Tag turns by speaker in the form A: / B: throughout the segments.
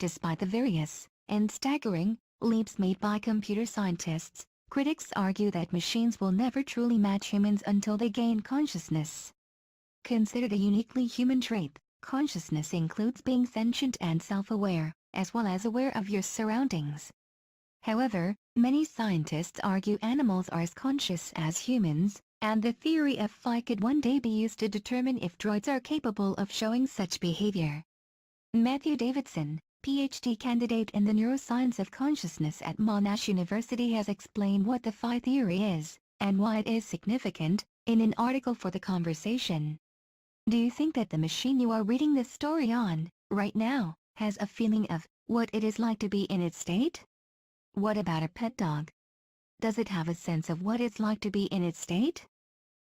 A: Despite the various, and staggering, leaps made by computer scientists, critics argue that machines will never truly match humans until they gain consciousness. Considered a uniquely human trait, consciousness includes being sentient and self-aware, as well as aware of your surroundings. However, many scientists argue animals are as conscious as humans, and the theory of phi could one day be used to determine if droids are capable of showing such behavior. Matthew Davidson, PhD candidate in the neuroscience of consciousness at Monash University, has explained what the phi theory is, and why it is significant, in an article for The Conversation. Do you think that the machine you are reading this story on, right now, has a feeling of what it is like to be in its state? What about a pet dog? Does it have a sense of what it's like to be in its state?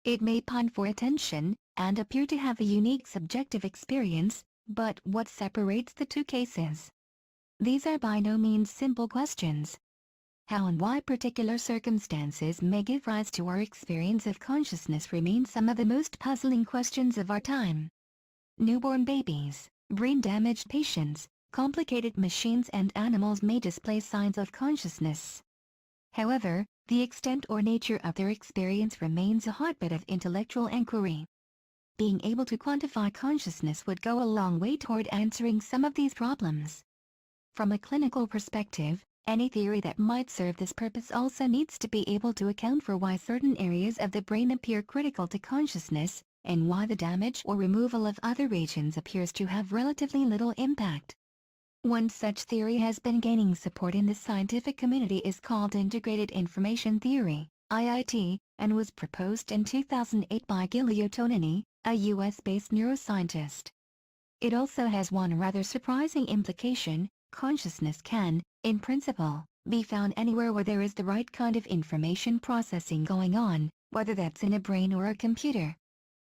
A: It may pine for attention, and appear to have a unique subjective experience, but what separates the two cases? These are by no means simple questions. How and why particular circumstances may give rise to our experience of consciousness remain some of the most puzzling questions of our time. Newborn babies, brain-damaged patients, complicated machines and animals may display signs of consciousness. However, the extent or nature of their experience remains a hotbed of intellectual inquiry. Being able to quantify consciousness would go a long way toward answering some of these problems. From a clinical perspective, any theory that might serve this purpose also needs to be able to account for why certain areas of the brain appear critical to consciousness, and why the damage or removal of other regions appears to have relatively little impact. One such theory has been gaining support in the scientific community is called Integrated Information Theory, IIT, and was proposed in 2008 by Giulio Tonini, a US-based neuroscientist. It also has one rather surprising implication: consciousness can, in principle, be found anywhere where there is the right kind of information processing going on, whether that's in a brain or a computer.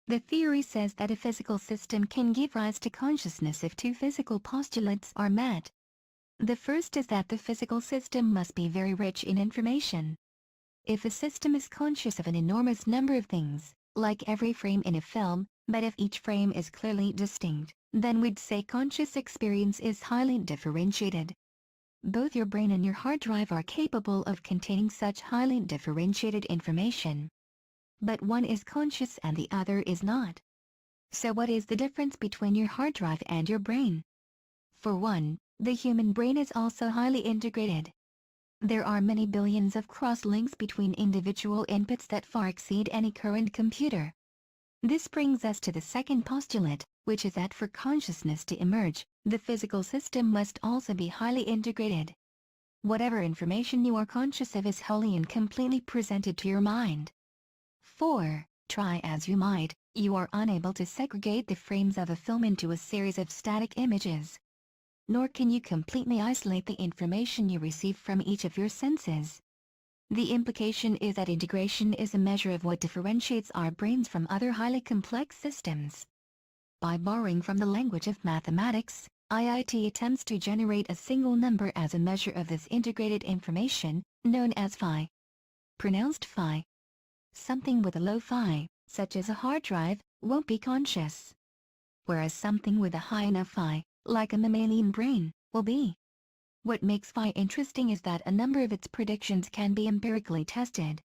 A: The theory says that a physical system can give rise to consciousness if two physical postulates are met. The first is that the physical system must be very rich in information. If a system is conscious of an enormous number of things, like every frame in a film, but if each frame is clearly distinct, then we'd say conscious experience is highly differentiated. Both your brain and your hard drive are capable of containing such highly differentiated information. But one is conscious and the other is not. So what is the difference between your hard drive and your brain? For one, the human brain is also highly integrated. There are many billions of cross-links between individual inputs that far exceed any current computer. This brings us to the second postulate, which is that for consciousness to emerge, the physical system must also be highly integrated. Whatever information you are conscious of is wholly and completely presented to your mind. 4. Try as you might, you are unable to segregate the frames of a film into a series of static images. Nor can you completely isolate the information you receive from each of your senses. The implication is that integration is a measure of what differentiates our brains from other highly complex systems. By borrowing from the language of mathematics, IIT attempts to generate a single number as a measure of this integrated information, known as phi. Pronounced phi. Something with a low phi, such as a hard drive, won't be conscious. Whereas something with a high enough phi, like a mammalian brain, will be. What makes phi interesting is that a number of its predictions can be empirically tested.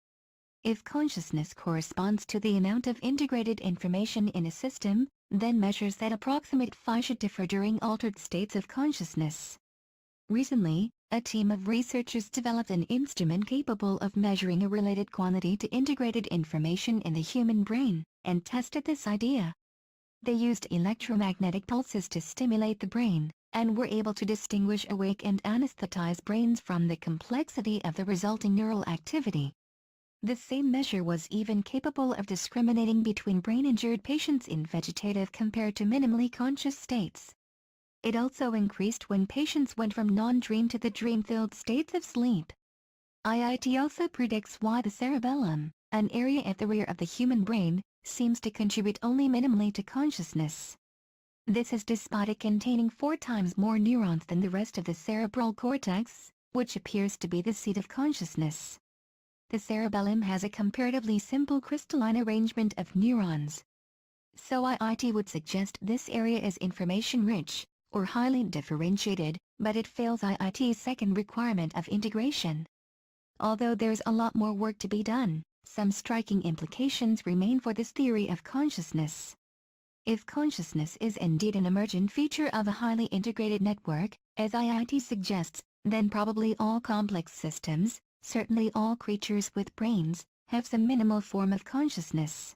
A: If consciousness corresponds to the amount of integrated information in a system, then measures that approximate phi should differ during altered states of consciousness. Recently, a team of researchers developed an instrument capable of measuring a related quantity to integrated information in the human brain, and tested this idea. They used electromagnetic pulses to stimulate the brain, and were able to distinguish awake and anesthetized brains from the complexity of the resulting neural activity. The same measure was even capable of discriminating between brain-injured patients in vegetative compared to minimally conscious states. It also increased when patients went from non-dream to the dream-filled states of sleep. IIT also predicts why the cerebellum, an area at the rear of the human brain, seems to contribute only minimally to consciousness. This is despite it containing 4 times more neurons than the rest of the cerebral cortex, which appears to be the seat of consciousness. The cerebellum has a comparatively simple crystalline arrangement of neurons. So IIT would suggest this area is information-rich, or highly differentiated, but it fails IIT's second requirement of integration. Although there's a lot more work to be done, some striking implications remain for this theory of consciousness. If consciousness is indeed an emergent feature of a highly integrated network, as IIT suggests, then probably all complex systems, certainly all creatures with brains, have some minimal form of consciousness.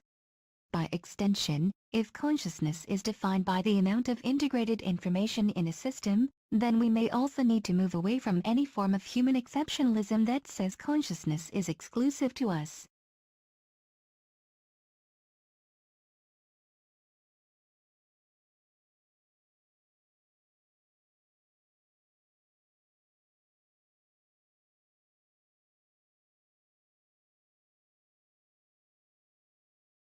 A: By extension, if consciousness is defined by the amount of integrated information in a system, then we may also need to move away from any form of human exceptionalism that says consciousness is exclusive to us.